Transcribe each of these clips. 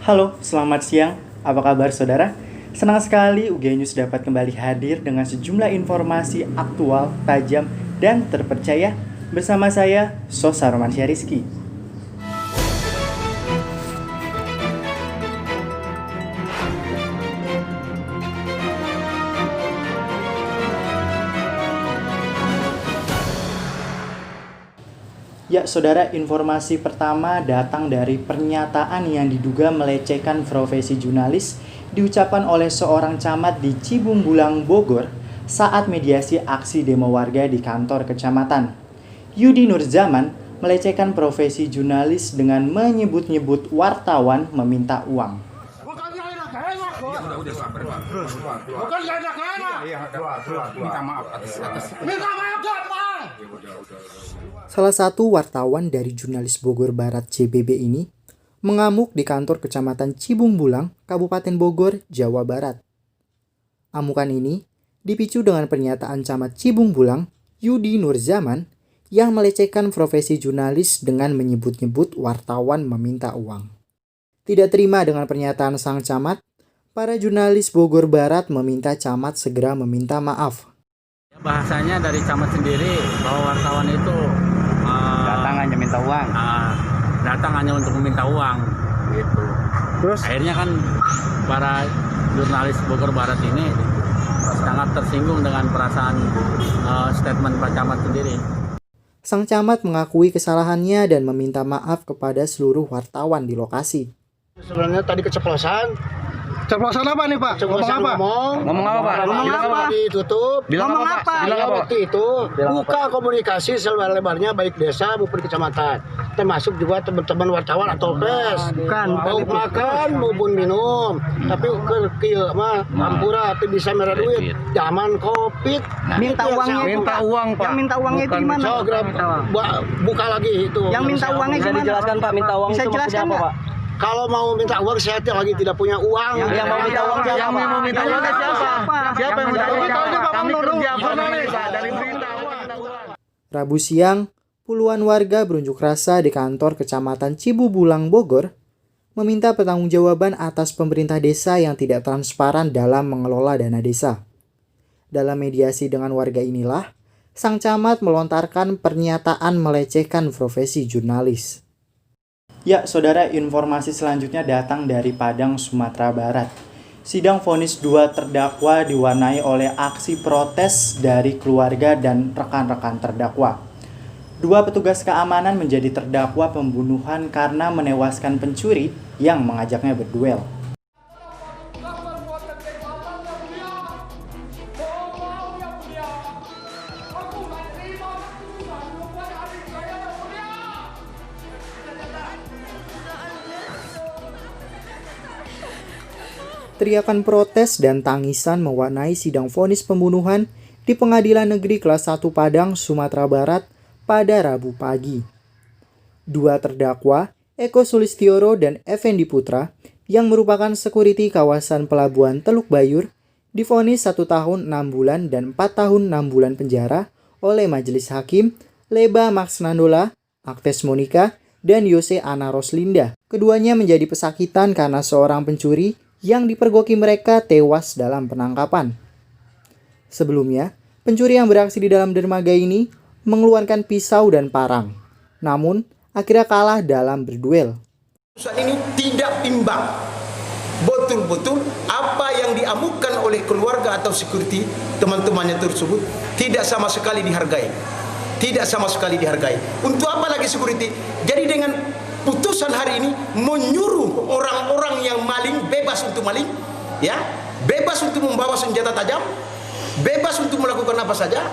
Halo, selamat siang. Apa kabar saudara? Senang sekali UGA News dapat kembali hadir dengan sejumlah informasi aktual, tajam, dan terpercaya bersama saya, Sosa Romansyah Rizky. Ya, saudara, informasi pertama datang dari pernyataan yang diduga melecehkan profesi jurnalis diucapkan oleh seorang camat di Cibungbulang, Bogor saat mediasi aksi demo warga di kantor kecamatan. Yudi Nurzaman melecehkan profesi jurnalis dengan menyebut-nyebut wartawan meminta uang. Salah satu wartawan dari jurnalis Bogor Barat JBB ini mengamuk di kantor kecamatan Cibungbulang, Kabupaten Bogor, Jawa Barat. Amukan ini dipicu dengan pernyataan camat Cibungbulang, Yudi Nurzaman, yang melecehkan profesi jurnalis dengan menyebut-nyebut wartawan meminta uang. Tidak terima dengan pernyataan sang camat, para jurnalis Bogor Barat meminta camat segera meminta maaf. Bahasanya dari camat sendiri bahwa wartawan itu Datang hanya minta uang. Datang hanya untuk meminta uang, gitu. Terus Akhirnya kan para jurnalis Bogor Barat ini sangat tersinggung dengan perasaan statement Pak Camat sendiri. sang camat mengakui kesalahannya dan meminta maaf kepada seluruh wartawan di lokasi. Sebenarnya tadi keceplosan. Ceplosan apa nih Pak? Ngomong apa? Ngomong apa Pak? Ngomong apa? Ditutup. Ngomong apa? Saya waktu itu buka komunikasi selebar-lebarnya baik desa maupun kecamatan. Termasuk juga teman-teman wartawan atau pers. Mau makan maupun minum. Tapi ke mah hampura tapi bisa merah duit. Zaman Covid. Minta uangnya itu minta uang Pak. Yang minta uangnya itu gimana? So, buka lagi itu. Yang minta uangnya Bisa gimana? dijelaskan Pak, minta uang Bisa itu maksudnya jelaskan apa nggak? Pak? Kalau mau minta uang saya lagi tidak punya uang. Yang mau minta uang siapa? Yang mau minta uang siapa? Siapa yang minta uang? Kami kerja jurnalis dari berita. Rabu siang, puluhan warga berunjuk rasa di kantor kecamatan Cibungbulang, Bogor, meminta pertanggungjawaban atas pemerintah desa yang tidak transparan dalam mengelola dana desa. Dalam mediasi dengan warga inilah, sang camat melontarkan pernyataan melecehkan profesi jurnalis. Ya, saudara, informasi selanjutnya datang dari Padang, Sumatera Barat. Sidang vonis 2 terdakwa diwarnai oleh aksi protes dari keluarga dan rekan-rekan terdakwa. 2 petugas keamanan menjadi terdakwa pembunuhan karena menewaskan pencuri yang mengajaknya berduel. Teriakan protes dan tangisan mewarnai sidang vonis pembunuhan di Pengadilan Negeri Kelas 1 Padang, Sumatera Barat pada Rabu pagi. 2 terdakwa, Eko Sulistyoro dan Effendi Putra, yang merupakan sekuriti kawasan Pelabuhan Teluk Bayur, divonis 1 tahun 6 bulan dan 4 tahun 6 bulan penjara oleh Majelis Hakim Leba Maksnandola, Agnes Monica, dan Yose Ana Roslinda. Keduanya menjadi pesakitan karena seorang pencuri yang dipergoki mereka tewas dalam penangkapan. Sebelumnya, pencuri yang beraksi di dalam dermaga ini mengeluarkan pisau dan parang. Namun, akhirnya kalah dalam berduel. Saat ini tidak imbang. Betul-betul apa yang diamukan oleh keluarga atau security teman-temannya tersebut tidak sama sekali dihargai. Tidak sama sekali dihargai. Untuk apa lagi security? Jadi dengan putusan hari ini menyuruh orang-orang yang maling bebas untuk maling, ya, bebas untuk membawa senjata tajam, bebas untuk melakukan apa saja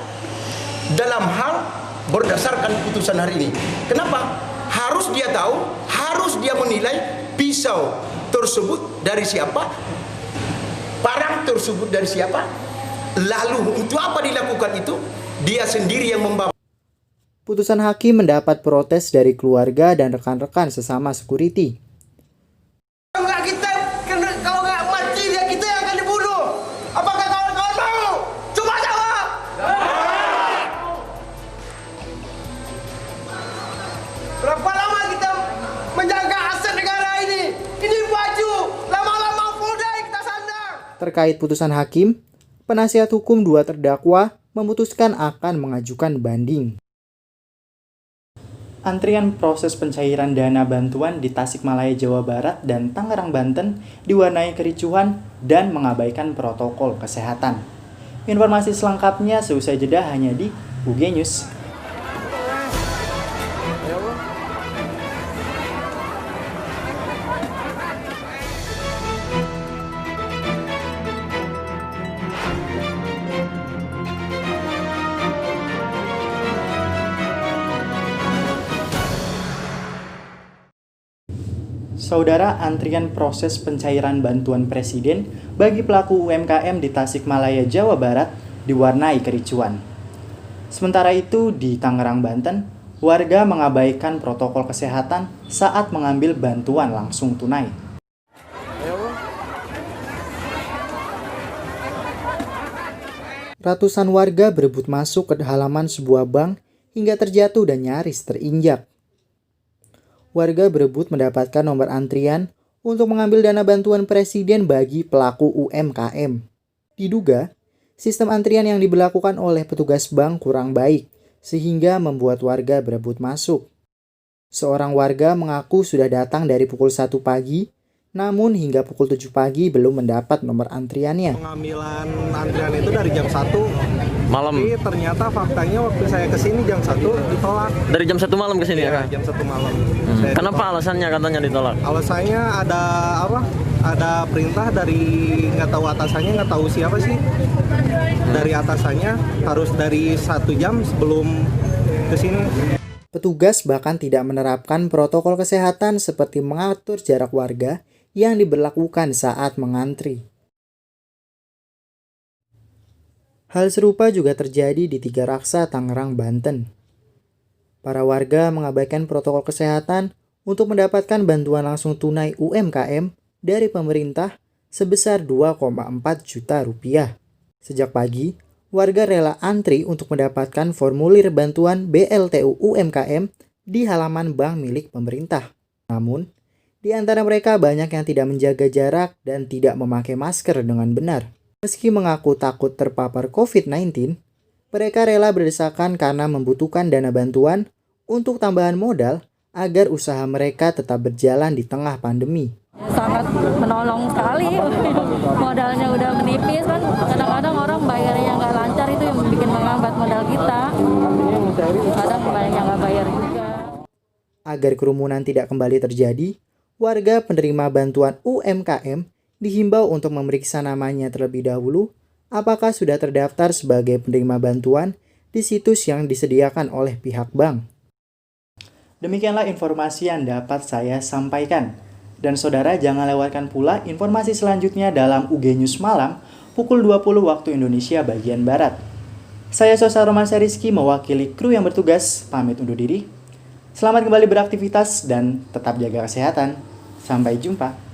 dalam hal berdasarkan putusan hari ini. Kenapa? Harus dia tahu, harus dia menilai pisau tersebut dari siapa, parang tersebut dari siapa, lalu untuk apa dilakukan itu, dia sendiri yang membawa. Putusan hakim mendapat protes dari keluarga dan rekan-rekan sesama security. Kalau nggak mati dia kita yang akan dibunuh. Apakah kawan-kawan mau? Coba jawab. Berapa lama kita menjaga aset negara ini? Ini baju Terkait putusan hakim, penasihat hukum dua terdakwa memutuskan akan mengajukan banding. Antrian proses pencairan dana bantuan di Tasikmalaya, Jawa Barat dan Tangerang, Banten diwarnai kericuhan dan mengabaikan protokol kesehatan. Informasi selengkapnya seusai jeda hanya di UG News. Saudara, antrian proses pencairan bantuan presiden bagi pelaku UMKM di Tasikmalaya, Jawa Barat diwarnai kericuhan. Sementara itu, di Tangerang, Banten, warga mengabaikan protokol kesehatan saat mengambil bantuan langsung tunai. Ratusan warga berebut masuk ke halaman sebuah bank hingga terjatuh dan nyaris terinjak. Warga berebut mendapatkan nomor antrian untuk mengambil dana bantuan presiden bagi pelaku UMKM. Diduga, sistem antrian yang diberlakukan oleh petugas bank kurang baik, sehingga membuat warga berebut masuk. Seorang warga mengaku sudah datang dari pukul 1 pagi, namun hingga pukul 7 pagi belum mendapat nomor antriannya. Pengambilan antrian itu dari jam 1 malam. Tapi ternyata faktanya waktu saya kesini jam 1 ditolak. Dari jam 1 malam ke sini ya? Jam 1 malam. Kenapa alasannya katanya ditolak? Alasannya ada apa? Ada perintah dari nggak tahu atasannya, nggak tahu siapa sih. Dari atasannya harus dari 1 jam sebelum kesini. Petugas bahkan tidak menerapkan protokol kesehatan seperti mengatur jarak warga yang diberlakukan saat mengantri. Hal serupa juga terjadi di Tiga Raksa, Tangerang, Banten. Para warga mengabaikan protokol kesehatan untuk mendapatkan bantuan langsung tunai UMKM dari pemerintah sebesar 2,4 juta rupiah. Sejak pagi, warga rela antri untuk mendapatkan formulir bantuan BLTU UMKM di halaman bank milik pemerintah. Namun, di antara mereka banyak yang tidak menjaga jarak dan tidak memakai masker dengan benar. Meski mengaku takut terpapar COVID-19, mereka rela berdesakan karena membutuhkan dana bantuan untuk tambahan modal agar usaha mereka tetap berjalan di tengah pandemi. Sangat menolong sekali, modalnya udah menipis kan, kadang-kadang orang bayarnya nggak lancar, itu yang bikin menghambat modal kita, kadang banyak nggak bayar juga. Agar kerumunan tidak kembali terjadi, warga penerima bantuan UMKM dihimbau untuk memeriksa namanya terlebih dahulu apakah sudah terdaftar sebagai penerima bantuan di situs yang disediakan oleh pihak bank. Demikianlah informasi yang dapat saya sampaikan. Dan saudara jangan lewatkan pula informasi selanjutnya dalam UG News Malam pukul 20 waktu Indonesia bagian Barat. Saya Sosa Romansa Rizky mewakili kru yang bertugas pamit undur diri. Selamat kembali beraktivitas dan tetap jaga kesehatan. Sampai jumpa.